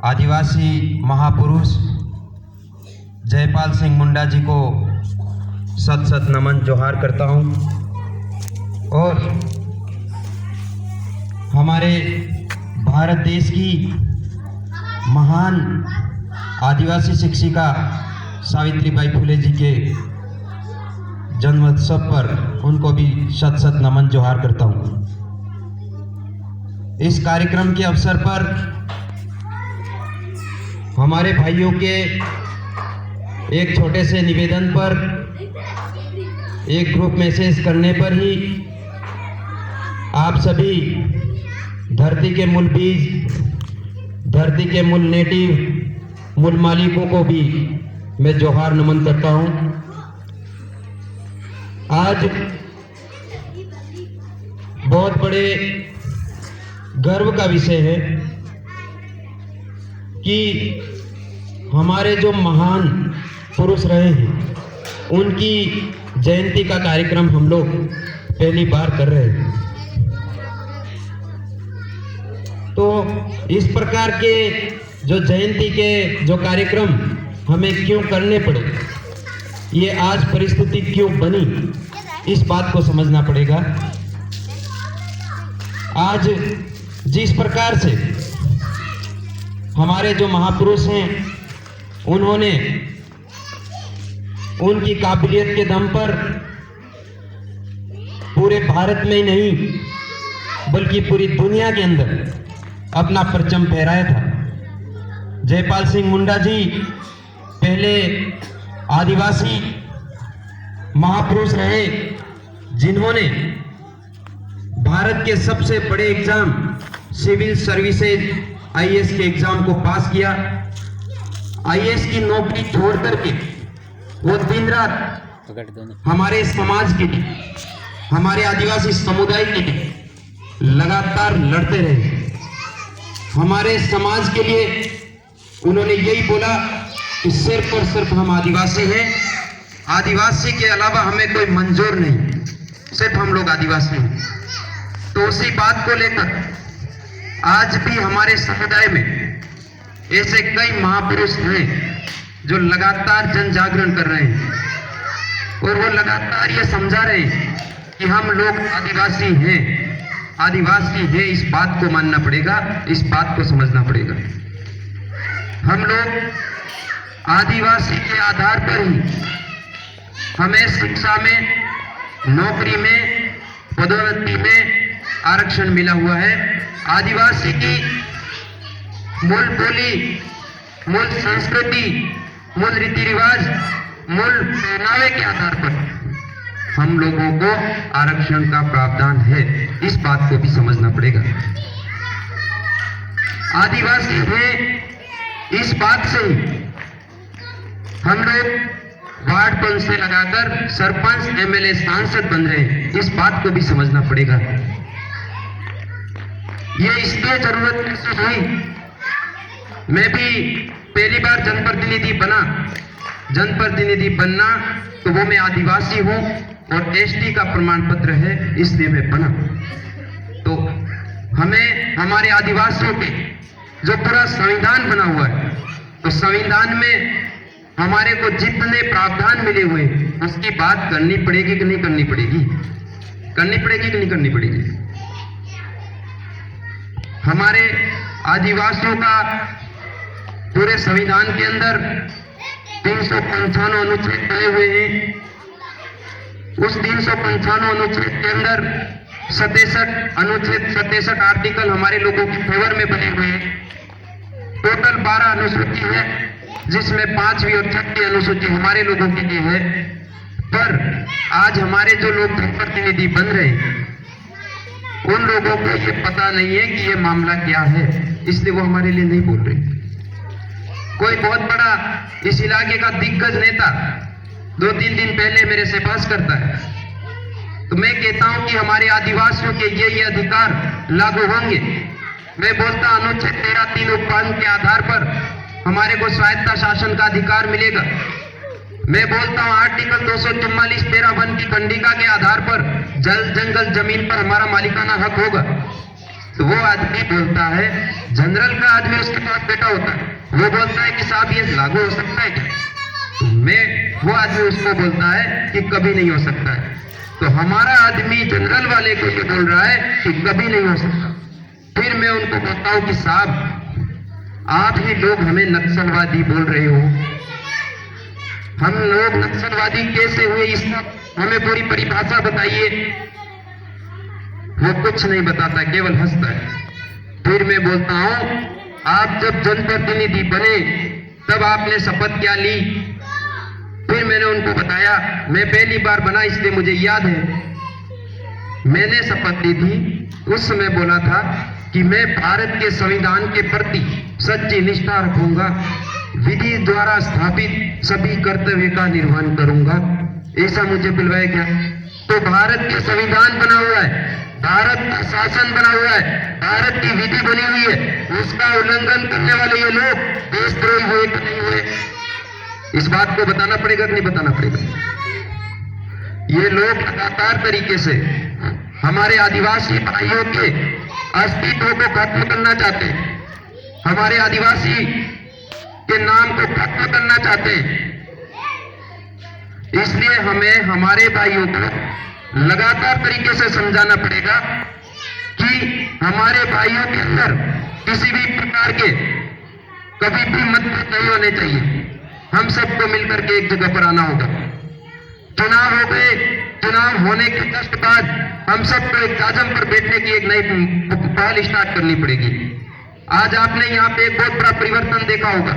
आदिवासी महापुरुष जयपाल सिंह मुंडा जी को सत सत नमन जोहार करता हूँ। और हमारे भारत देश की महान आदिवासी शिक्षिका सावित्रीबाई फुले जी के जन्मोत्सव पर उनको भी सत सत नमन जोहार करता हूँ। इस कार्यक्रम के अवसर पर हमारे भाइयों के एक छोटे से निवेदन पर, एक ग्रुप मैसेज करने पर ही आप सभी धरती के मूल बीज, धरती के मूल नेटिव, मूल मालिकों को भी मैं जोहार नमन करता हूं। आज बहुत बड़े गर्व का विषय है कि हमारे जो महान पुरुष रहे हैं उनकी जयंती का कार्यक्रम हम लोग पहली बार कर रहे हैं। तो इस प्रकार के जो जयंती के जो कार्यक्रम हमें क्यों करने पड़े, ये आज परिस्थिति क्यों बनी, इस बात को समझना पड़ेगा। आज जिस प्रकार से हमारे जो महापुरुष हैं उन्होंने उनकी काबिलियत के दम पर पूरे भारत में ही नहीं बल्कि पूरी दुनिया के अंदर अपना परचम फहराया था। जयपाल सिंह मुंडा जी पहले आदिवासी महापुरुष रहे जिन्होंने भारत के सबसे बड़े एग्जाम सिविल सर्विसेज आईएएस के एग्जाम को पास किया। आईएएस की नौकरी छोड़ करके वो दिन रात हमारे समाज के लिए, हमारे आदिवासी समुदाय के लिए लगातार लड़ते रहे। हमारे समाज के लिए उन्होंने यही बोला कि सिर्फ और सिर्फ हम आदिवासी हैं, आदिवासी के अलावा हमें कोई मंजूर नहीं, सिर्फ हम लोग आदिवासी हैं। तो उसी बात को लेकर आज भी हमारे समुदाय में ऐसे कई महापुरुष हैं जो लगातार जन जागरण कर रहे हैं और वो लगातार ये समझा रहे हैं कि हम लोग आदिवासी हैं, आदिवासी हैं। इस बात को मानना पड़ेगा, इस बात को समझना पड़ेगा। हम लोग आदिवासी के आधार पर ही हमें शिक्षा में, नौकरी में, पदोन्नति में आरक्षण मिला हुआ है। आदिवासी की मूल बोली, मूल संस्कृति, मूल रीति रिवाज, मूल पहनावे के आधार पर हम लोगों को आरक्षण का प्रावधान है। इस बात को भी समझना पड़ेगा। आदिवासी है, इस बात से ही हम लोग वार्ड पंच से लगाकर सरपंच, एमएलए, सांसद बन रहे हैं। इस बात को भी समझना पड़ेगा। ये इसलिए जरूरत महसूस हुई, मैं भी पहली बार जनप्रतिनिधि बना। जनप्रतिनिधि बनना तो वो मैं आदिवासी हूं और एसटी का प्रमाण पत्र है, इसलिए मैं बना। तो हमें हमारे आदिवासियों के जो पूरा संविधान बना हुआ है, तो संविधान में हमारे को जितने प्रावधान मिले हुए उसकी बात करनी पड़ेगी कि नहीं करनी पड़ेगी? करनी पड़ेगी कि नहीं करनी पड़ेगी? हमारे आदिवासियों का पूरे संविधान के अंदर 395 अनुच्छेद बने हुए हैं। उस 395 अनुच्छेद के अंदर 67 आर्टिकल हमारे लोगों के फेवर में बने हुए हैं। टोटल 12 अनुसूची है, जिसमें 5वीं और 6वीं अनुसूची हमारे लोगों के लिए है। पर आज हमारे जो लोग जनप्रतिनिधि बन रहे हैं उन लोगों को ये पता नहीं है कि ये मामला क्या है, इसलिए वो हमारे लिए नहीं बोल रहे। कोई बहुत बड़ा इस इलाके का दिग्गज नेता 2-3 दिन पहले मेरे से बहस करता है, तो मैं कहता हूं कि हमारे आदिवासियों के ये अधिकार लागू होंगे। मैं बोलता अनुच्छेद 13(3) के आधार पर हमारे को स्वायत्ता शासन का अधिकार मिलेगा। मैं बोलता हूं आर्टिकल 244(13) की खंडिका के आधार पर जल, जंगल, जमीन पर हमारा मालिकाना हक होगा। तो वो आदमी बोलता है, जनरल का आदमी उसके पास बैठा होता है, वो बोलता है कि साहब ये लागू हो सकता है क्या? तो वो आदमी उसको बोलता है कि कभी नहीं हो सकता है। तो हमारा आदमी जनरल वाले को ये बोल रहा है कि कभी नहीं हो सकता। फिर मैं उनको बोलता हूं कि साहब आप ही लोग हमें नक्सलवादी बोल रहे हो, हम लोग नक्सलवादी कैसे हुए, इसका हमें पूरी परिभाषा बताइए। वो कुछ नहीं बताता, केवल हंसता है। फिर मैं बोलता हूं, आप जब जनप्रतिनिधि बने तब आपने शपथ क्या ली? फिर मैंने उनको बताया, मैं पहली बार बना इसलिए मुझे याद है। मैंने शपथ ली थी, उस समय बोला था कि मैं भारत के संविधान के प्रति सच्ची निष्ठा रखूंगा, विधि द्वारा स्थापित सभी कर्तव्य का निर्वहन करूंगा। ऐसा मुझे बुलवाया गया। तो भारत के संविधान बना हुआ है, भारत का शासन बना हुआ है, भारत की विधि बनी हुई है, उसका उल्लंघन करने वाले ये लोग देशद्रोही हुए कि नहीं हुए, इस बात को बताना पड़ेगा कि नहीं बताना पड़ेगा? ये लोग लगातार तरीके से हमारे आदिवासी भाइयों के अस्तित्व को खत्म करना चाहते हैं, हमारे आदिवासी के नाम को खत्म करना चाहते हैं। इसलिए हमें हमारे भाइयों को लगातार तरीके से समझाना पड़ेगा कि हमारे भाइयों के अंदर किसी भी प्रकार के कभी भी मतभेद नहीं होने चाहिए। हम सबको मिलकर के एक जगह पर आना होगा। चुनाव हो गए, चुनाव होने के जस्ट बाद हम सबको एक जाजम पर बैठने की एक नई पहल स्टार्ट करनी पड़ेगी। आज आपने यहाँ पे एक बहुत बड़ा परिवर्तन देखा होगा।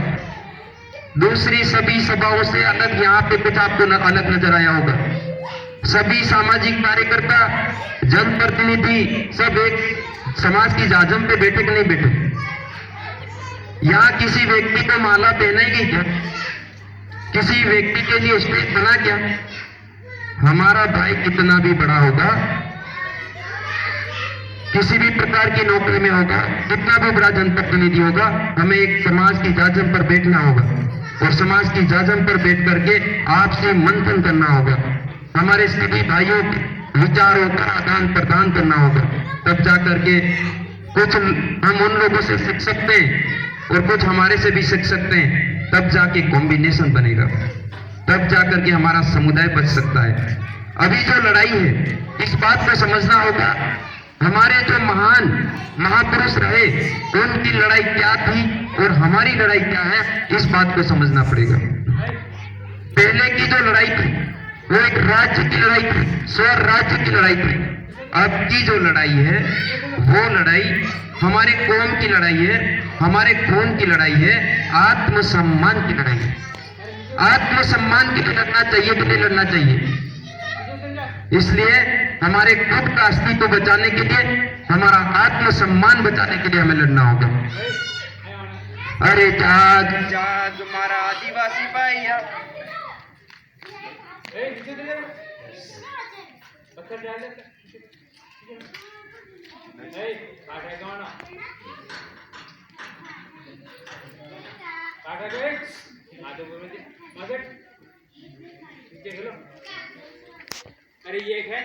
दूसरी सभी सभाओं से अलग यहाँ पे कुछ आपको अलग नजर आया होगा। सभी सामाजिक कार्यकर्ता, जनप्रतिनिधि सब एक समाज की जाजम पे बैठे कि नहीं बैठे? यहाँ किसी व्यक्ति को माला पहनाएगी क्या? किसी व्यक्ति के लिए स्टेज बना क्या? हमारा भाई कितना भी बड़ा होगा, किसी भी प्रकार की नौकरी में होगा, कितना भी बड़ा जनप्रतिनिधि होगा, हमें एक समाज की जाजम पर बैठना होगा और समाज की जाजम पर बैठ करके आपसे मंथन करना होगा। हमारे सभी भाइयों के विचारों का आदान प्रदान करना होगा। तब जाकर के कुछ हम उन लोगों से सीख सकते हैं और कुछ हमारे से भी सीख सकते हैं। तब जाके कॉम्बिनेशन बनेगा, तब जाकर के हमारा समुदाय बच सकता है। अभी जो लड़ाई है, इस बात को समझना होगा, हमारे जो महान महापुरुष रहे उनकी लड़ाई क्या थी और हमारी लड़ाई क्या है, इस बात को समझना पड़ेगा। पहले की जो लड़ाई थी वो एक राज्य की लड़ाई थी, स्वराज्य की लड़ाई थी। अब की जो लड़ाई है वो लड़ाई हमारे कौम की लड़ाई है, हमारे खून की लड़ाई है, आत्मसम्मान की लड़ाई है। आत्मसम्मान के लिए लड़ना चाहिए कि नहीं लड़ना चाहिए? इसलिए हमारे खुद का अस्तित्व बचाने के लिए, हमारा आत्मसम्मान बचाने के लिए हमें लड़ना होगा। अरे जाग जाग हमारा आदिवासी भाइया, अरे ये एक है